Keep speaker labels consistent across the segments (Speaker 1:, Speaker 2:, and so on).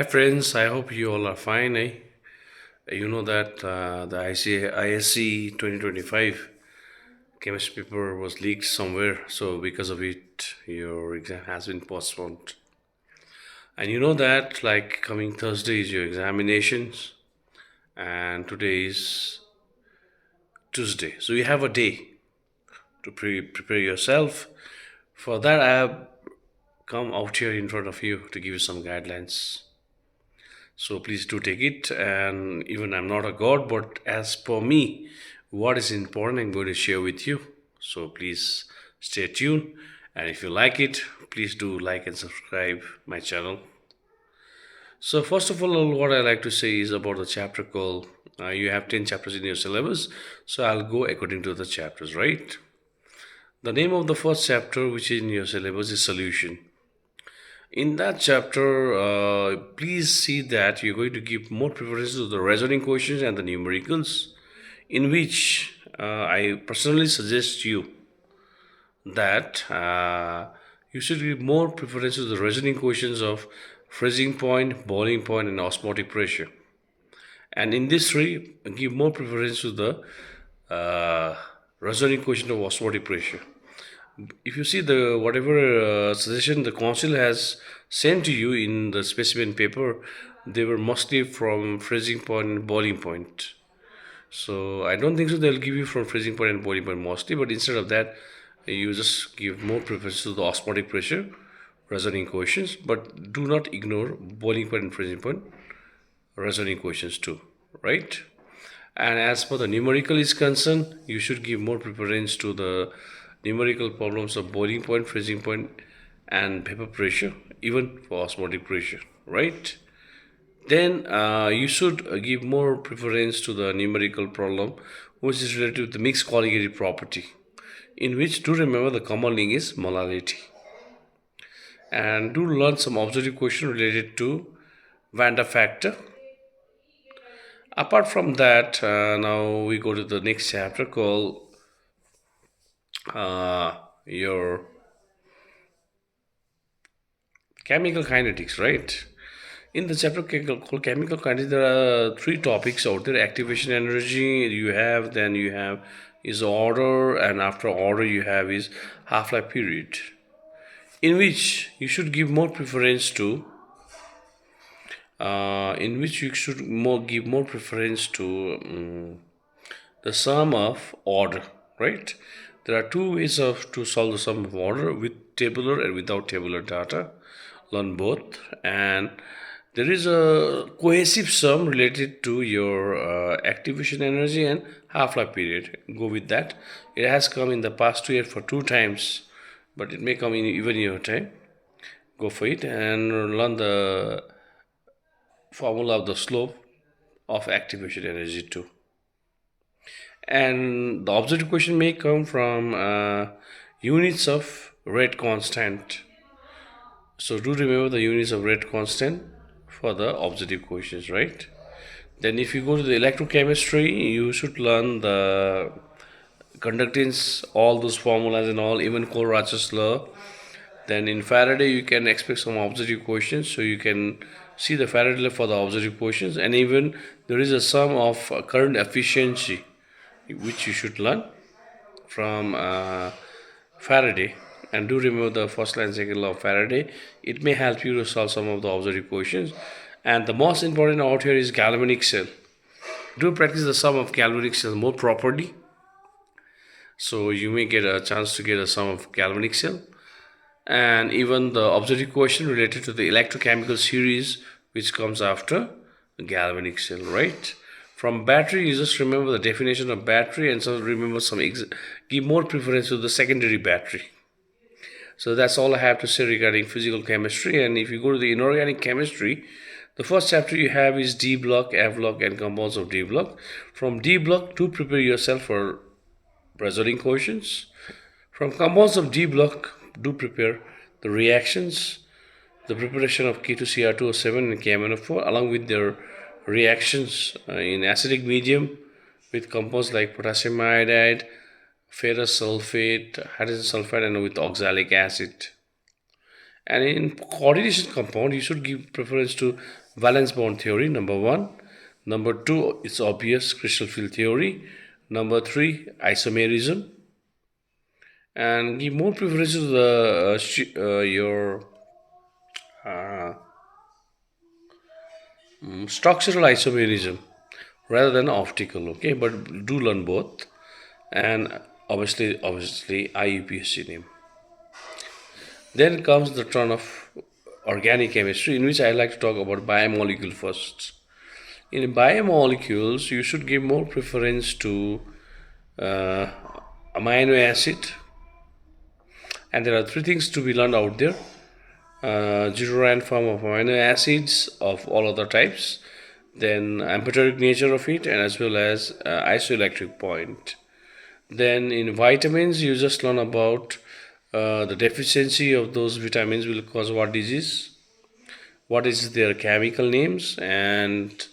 Speaker 1: Hi friends, I hope you all are fine. You know that the ISC 2025 chemistry paper was leaked somewhere, so because of it, your exam has been postponed. And you know that like coming Thursday is your examinations, and today is Tuesday, so you have a day to prepare yourself. For that, I have come out here in front of you to give you some guidelines. So please do take it. And even I'm not a god, but as per me, what is important, I'm going to share with you. So please stay tuned. And if you like it, please do like and subscribe my channel. So first of all, what I like to say is about the chapter called. You have 10 chapters in your syllabus, so I'll go according to the chapters, right? The name of the first chapter, which is in your syllabus, is solution. In that chapter, please see that you're going to give more preference to the reasoning questions and the numericals, in which I personally suggest you that you should give more preference to the reasoning questions of freezing point, boiling point, and osmotic pressure. And in this three, give more preference to the reasoning question of osmotic pressure. If you see the whatever suggestion the council has sent to you in the specimen paper, they were mostly from freezing point and boiling point. So I don't think so they'll give you from freezing point and boiling point mostly, but instead of that, you just give more preference to the osmotic pressure reasoning questions, but do not ignore boiling point and freezing point reasoning questions too, right? And as for the numerical is concerned, you should give more preference to the numerical problems of boiling point, freezing point, and vapor pressure, even for osmotic pressure, right? Then you should give more preference to the numerical problem, which is related to the mixed colligative property, in which do remember the common link is molality. And do learn some objective question related to Van der factor. Apart from that, now we go to the next chapter called your chemical kinetics, right? In the chapter called chemical kinetics, there are three topics out there: activation energy. You have, then you have is order, and after order you have is half-life period, in which you should give more preference to. In which you should give more preference to the sum of order, right? There are two ways of to solve the sum of order, with tabular and without tabular data. Learn both. And there is a cohesive sum related to your activation energy and half-life period. Go with that. It has come in the past 2 years for two times, but it may come in even in your time. Go for it and learn the formula of the slope of activation energy too. And the objective question may come from units of rate constant. So do remember the units of rate constant for the objective questions, right? Then if you go to the electrochemistry, you should learn the conductance, all those formulas and all, even Kohlratz's law. Then in Faraday, you can expect some objective questions, so you can see the Faraday law for the objective questions. And even there is a sum of current efficiency, which you should learn from Faraday. And do remember the first line, second law of Faraday. It may help you to solve some of the observed questions. And the most important out here is galvanic cell. Do practice the sum of galvanic cell more properly. So you may get a chance to get a sum of galvanic cell. And even the objective question related to the electrochemical series, which comes after the galvanic cell, right? From battery, you just remember the definition of battery, and so remember give more preference to the secondary battery. So that's all I have to say regarding physical chemistry. And if you go to the inorganic chemistry, the first chapter you have is D block, F block, and compounds of D block. From D block, to prepare yourself for resolving questions. From compounds of D block, do prepare the reactions, the preparation of K2Cr2O7 and KMNO4, along with their reactions in acidic medium with compounds like potassium iodide, ferrous sulfate, hydrogen sulfide, and with oxalic acid. And in coordination compound, you should give preference to valence bond theory, number one. Number two, it's obvious crystal field theory. Number three, isomerism. And give more preference to the your structural isomerism rather than optical. Okay, but do learn both. And obviously, IUPSC name. Then comes the turn of organic chemistry, in which I like to talk about biomolecule first. In biomolecules, you should give more preference to uh, amino acid, and there are three things to be learned out there: deuterant form of amino acids of all other types, then amphoteric nature of it, and as well as isoelectric point. Then in vitamins, you just learn about the deficiency of those vitamins will cause what disease, what is their chemical names, and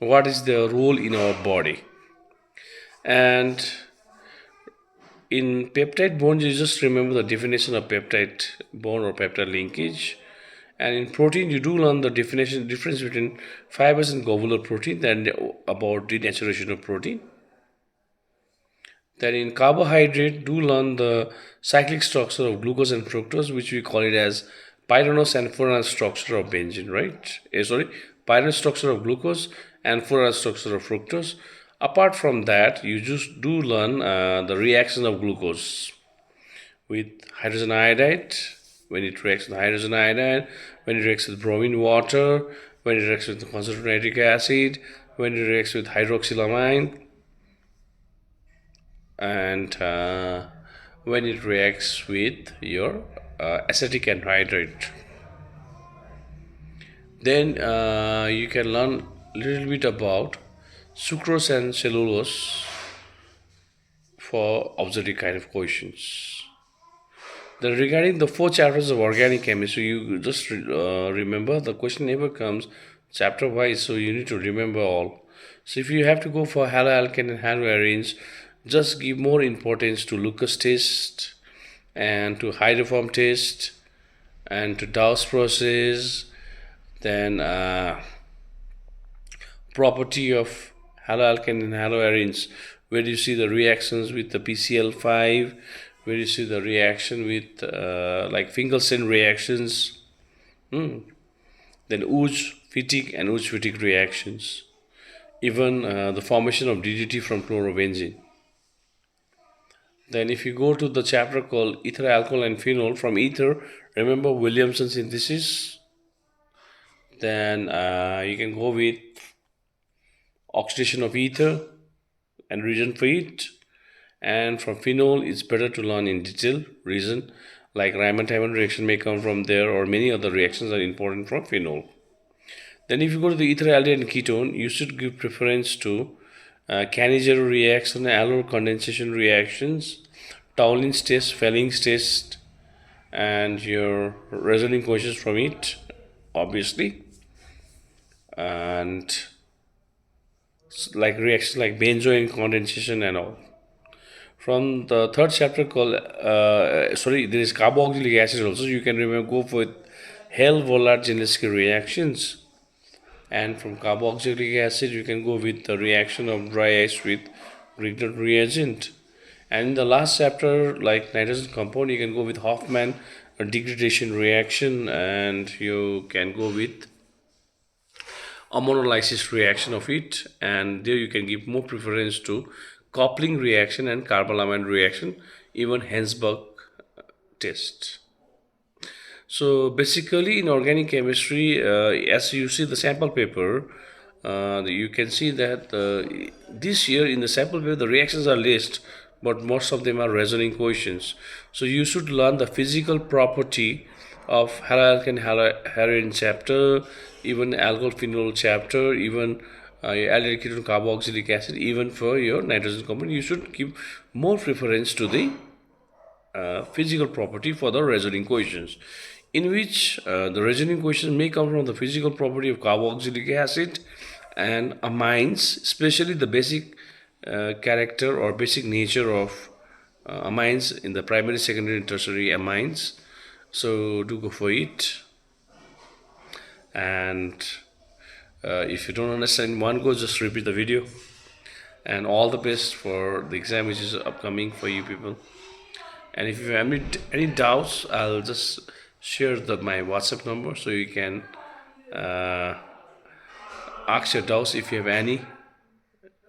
Speaker 1: what is their role in our body. And in peptide bonds, you just remember the definition of peptide bond or peptide linkage. And in protein, you do learn the difference between fibers and globular protein and about denaturation of protein. Then in carbohydrate, do learn the cyclic structure of glucose and fructose, which we call it as pyranose and furanose structure of benzene, right? Pyranose structure of glucose and furanose structure of fructose. Apart from that, you just do learn the reaction of glucose with hydrogen iodide, when it reacts with hydrogen iodide, when it reacts with bromine water, when it reacts with concentrated nitric acid, when it reacts with hydroxylamine, and when it reacts with your acetic anhydride. Then you can learn a little bit about sucrose and cellulose for observing kind of questions. Then regarding the four chapters of organic chemistry, you just remember the question never comes chapter wise, so you need to remember all. So if you have to go for haloalkane and haloarenes, just give more importance to Lucas test and to hydroform test and to Dawes process. Then property of haloalkane and haloarenes, where you see the reactions with the PCl5, where you see the reaction with like Finkelstein reactions, then Uj Fittig and Uj Fittig reactions, even the formation of DDT from chlorobenzene. Then if you go to the chapter called ether alcohol and phenol, from ether, remember Williamson synthesis. Then you can go with oxidation of ether and reason for it. And from phenol, it's better to learn in detail reason, like Raman-Tymon reaction may come from there, or many other reactions are important from phenol. Then if you go to the ether aldehyde and ketone, you should give preference to Cannizzaro reaction, Allor condensation reactions, Taulin's test, Felling's test, and your reasoning questions from it, obviously. And like reactions like benzoin condensation and all. From the third chapter called, there is carboxylic acid also. You can remember, go for Hell-Vollard-Zielinski reactions. And from carboxylic acid, you can go with the reaction of dry ice with Grignard reagent. And in the last chapter, like nitrogen compound, you can go with Hoffman degradation reaction, and you can go with ammonolysis reaction of it, and there you can give more preference to coupling reaction and carbolamine reaction, even Hensberg test. So basically in organic chemistry, as you see the sample paper, you can see that this year in the sample paper the reactions are list, but most of them are reasoning questions. So you should learn the physical property of haloalkane halorine chapter, even alcohol phenol chapter, even aldehyde ketone carboxylic acid, even for your nitrogen compound. You should give more preference to the physical property for the reasoning questions, in which the reasoning questions may come from the physical property of carboxylic acid and amines, especially the basic character or basic nature of amines in the primary, secondary, and tertiary amines. So do go for it. And if you don't understand in one go, just repeat the video. And all the best for the exam which is upcoming for you people. And if you have any doubts, I'll just share my WhatsApp number so you can uh, ask your doubts if you have any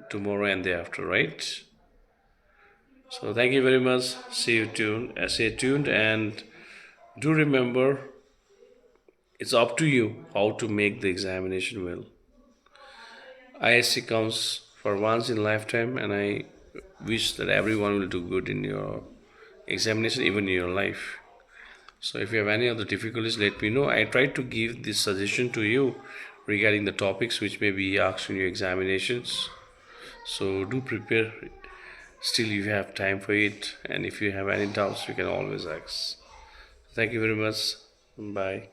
Speaker 1: tomorrow and day after, right? So thank you very much. Stay tuned, and do remember, it's up to you how to make the examination well. ISC comes for once in a lifetime, and I wish that everyone will do good in your examination, even in your life. So if you have any other difficulties, let me know. I tried to give this suggestion to you regarding the topics which may be asked in your examinations. So do prepare. Still, you have time for it, and if you have any doubts, you can always ask. Thank you very much. Bye.